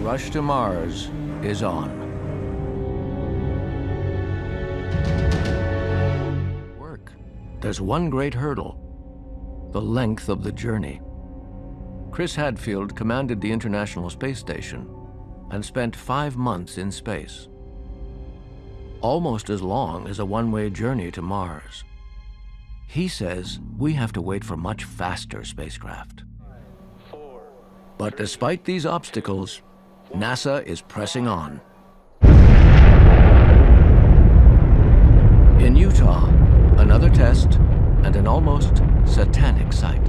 rush to Mars is on. There's one great hurdle: the length of the journey. Chris Hadfield commanded the International Space Station and spent 5 months in space. Almost as long as a one-way journey to Mars. He says we have to wait for much faster spacecraft. But despite these obstacles, NASA is pressing on. In Utah, another test and an almost satanic sight.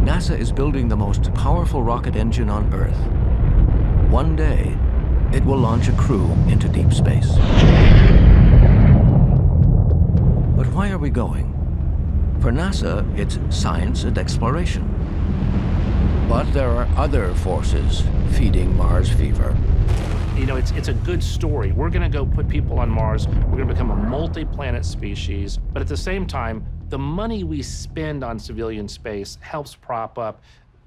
NASA is building the most powerful rocket engine on Earth. One day, it will launch a crew into deep space. But why are we going? For NASA, it's science and exploration. But there are other forces feeding Mars fever. You know, it's a good story. We're going to go put people on Mars. We're going to become a multi-planet species. But at the same time, the money we spend on civilian space helps prop up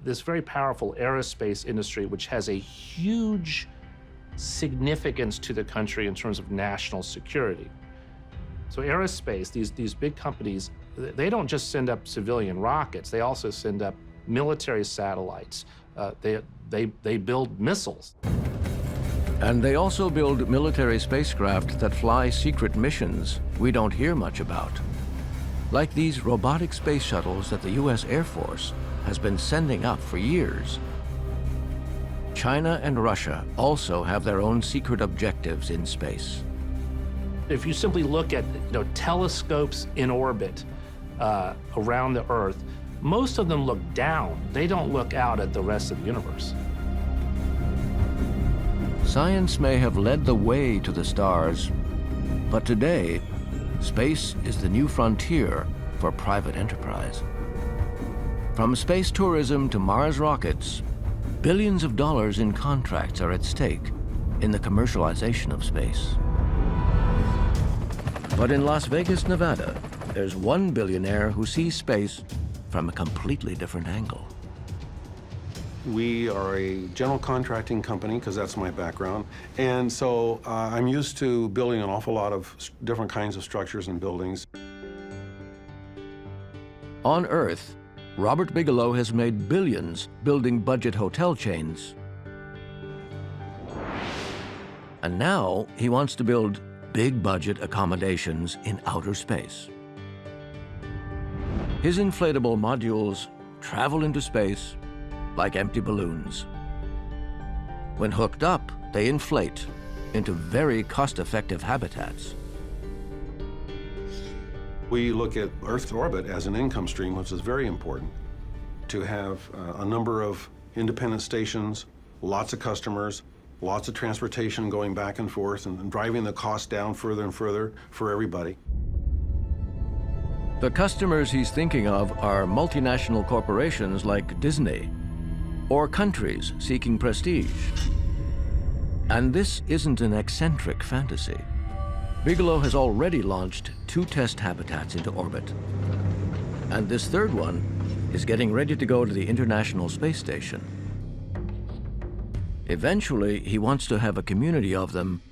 this very powerful aerospace industry, which has a huge significance to the country in terms of national security. So aerospace, these big companies, they don't just send up civilian rockets. They also send up military satellites. They build missiles. And they also build military spacecraft that fly secret missions we don't hear much about. Like these robotic space shuttles that the US Air Force has been sending up for years. China and Russia also have their own secret objectives in space. If you simply look at telescopes in orbit around the Earth, most of them look down. They don't look out at the rest of the universe. Science may have led the way to the stars, but today, space is the new frontier for private enterprise. From space tourism to Mars rockets, billions of dollars in contracts are at stake in the commercialization of space. But in Las Vegas, Nevada, there's one billionaire who sees space from a completely different angle. We are a general contracting company, because that's my background. And so I'm used to building an awful lot of different kinds of structures and buildings. On Earth, Robert Bigelow has made billions building budget hotel chains. And now he wants to build big budget accommodations in outer space. His inflatable modules travel into space like empty balloons. When hooked up, they inflate into very cost-effective habitats. We look at Earth's orbit as an income stream, which is very important. To have a number of independent stations, lots of customers, lots of transportation going back and forth and driving the cost down further and further for everybody. The customers he's thinking of are multinational corporations like Disney, or countries seeking prestige. And this isn't an eccentric fantasy. Bigelow has already launched 2 test habitats into orbit. And this third one is getting ready to go to the International Space Station. Eventually, he wants to have a community of them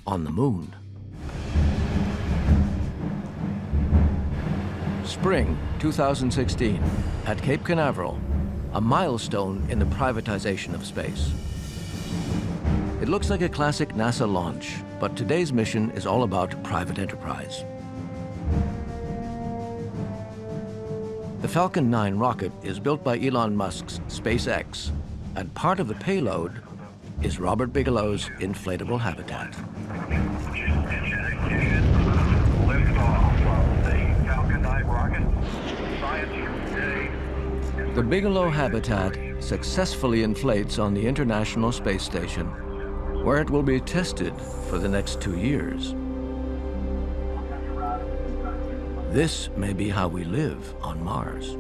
on the moon. Spring 2016, at Cape Canaveral, a milestone in the privatization of space. It looks like a classic NASA launch, but today's mission is all about private enterprise. The Falcon 9 rocket is built by Elon Musk's SpaceX, and part of the payload is Robert Bigelow's inflatable habitat. The Bigelow habitat successfully inflates on the International Space Station, where it will be tested for the next 2 years. This may be how we live on Mars.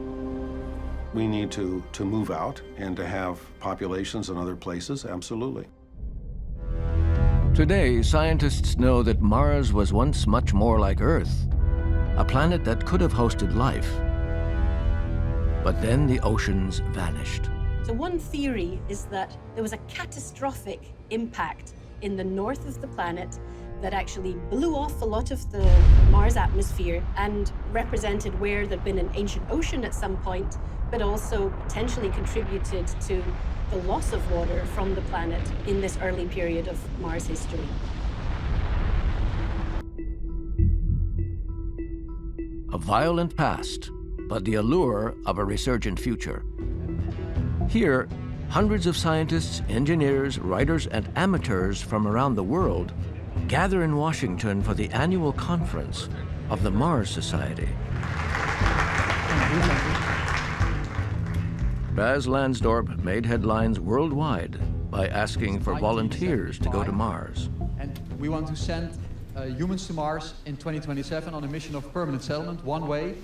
We need to move out and to have populations in other places, absolutely. Today, scientists know that Mars was once much more like Earth, a planet that could have hosted life. But then the oceans vanished. So one theory is that there was a catastrophic impact in the north of the planet that actually blew off a lot of the Mars atmosphere and represented where there'd been an ancient ocean at some point, but also potentially contributed to the loss of water from the planet in this early period of Mars history. A violent past, but the allure of a resurgent future. Here, hundreds of scientists, engineers, writers, and amateurs from around the world gather in Washington for the annual conference of the Mars Society. Baz Lansdorp made headlines worldwide by asking for volunteers to go to Mars. And we want to send humans to Mars in 2027 on a mission of permanent settlement, one way.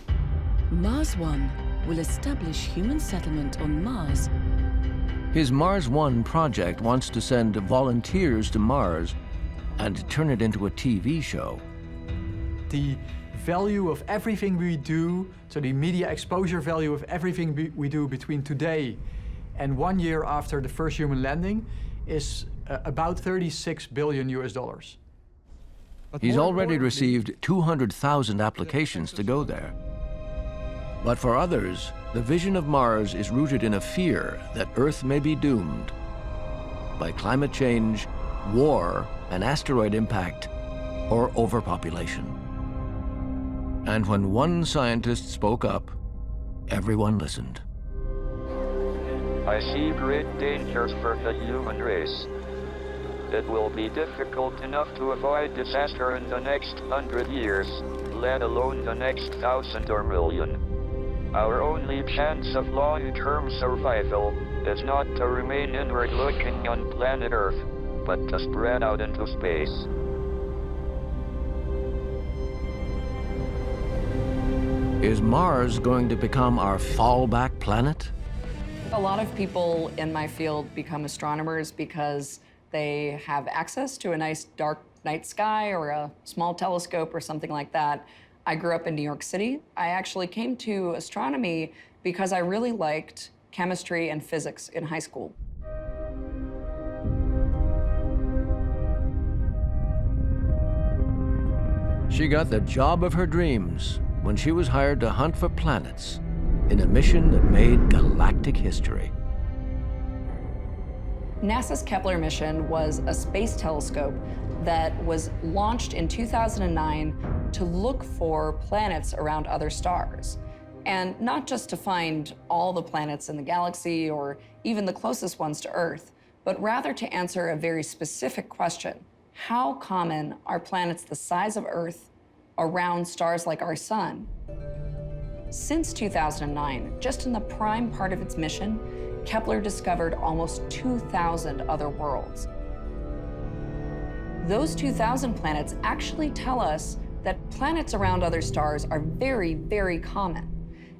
Mars One will establish human settlement on Mars. His Mars One project wants to send volunteers to Mars and turn it into a TV show. The value of everything we do, so the media exposure value of everything we do between today and 1 year after the first human landing is about $36 billion US. He's already received 200,000 applications to go there. But for others, the vision of Mars is rooted in a fear that Earth may be doomed by climate change, war, an asteroid impact, or overpopulation. And when one scientist spoke up, everyone listened. I see great dangers for the human race. It will be difficult enough to avoid disaster in the next 100 years, let alone the next 1,000 or million. Our only chance of long-term survival is not to remain inward-looking on planet Earth, but to spread out into space. Is Mars going to become our fallback planet? A lot of people in my field become astronomers because they have access to a nice dark night sky or a small telescope or something like that. I grew up in New York City. I actually came to astronomy because I really liked chemistry and physics in high school. She got the job of her dreams when she was hired to hunt for planets in a mission that made galactic history. NASA's Kepler mission was a space telescope that was launched in 2009 to look for planets around other stars. And not just to find all the planets in the galaxy or even the closest ones to Earth, but rather to answer a very specific question. How common are planets the size of Earth around stars like our sun? Since 2009, just in the prime part of its mission, Kepler discovered almost 2,000 other worlds. Those 2,000 planets actually tell us that planets around other stars are very, very common.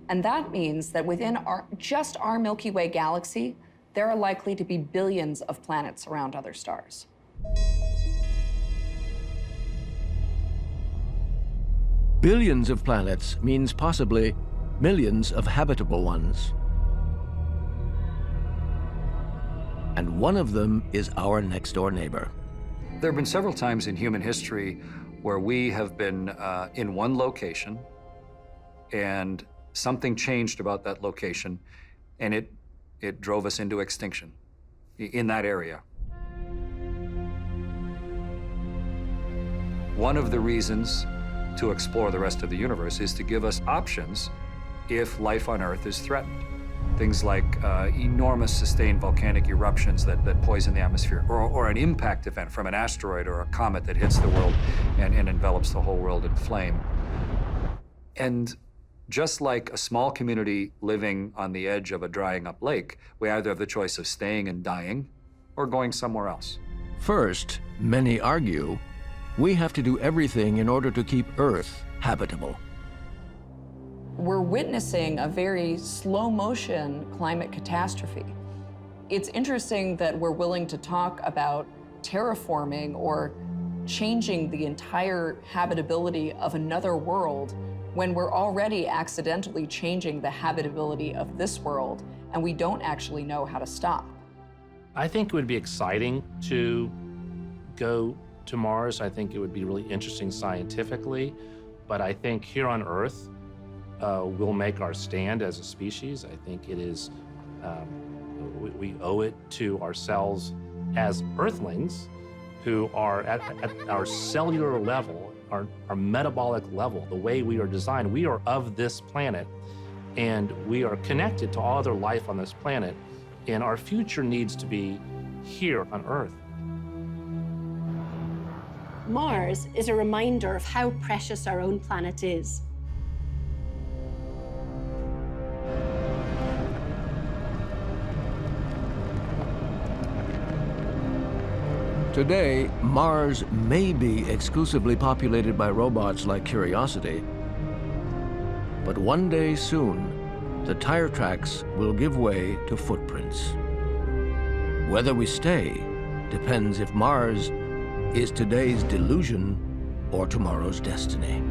And that means that within just our Milky Way galaxy, there are likely to be billions of planets around other stars. Billions of planets means possibly millions of habitable ones. And one of them is our next-door neighbor. There have been several times in human history where we have been in one location and something changed about that location and it drove us into extinction in that area. One of the reasons to explore the rest of the universe is to give us options if life on Earth is threatened. Things like enormous sustained volcanic eruptions that poison the atmosphere, or an impact event from an asteroid or a comet that hits the world and envelops the whole world in flame. And just like a small community living on the edge of a drying up lake, we either have the choice of staying and dying or going somewhere else. First, many argue, we have to do everything in order to keep Earth habitable. We're witnessing a very slow motion climate catastrophe. It's interesting that we're willing to talk about terraforming or changing the entire habitability of another world when we're already accidentally changing the habitability of this world and we don't actually know how to stop. I think it would be exciting to go to Mars. I think it would be really interesting scientifically, but I think here on Earth, we'll make our stand as a species. I think it is, we owe it to ourselves as Earthlings who are at our cellular level, our metabolic level, the way we are designed. We are of this planet, and we are connected to all other life on this planet, and our future needs to be here on Earth. Mars is a reminder of how precious our own planet is. Today, Mars may be exclusively populated by robots like Curiosity, but one day soon, the tire tracks will give way to footprints. Whether we stay depends if Mars is today's delusion or tomorrow's destiny.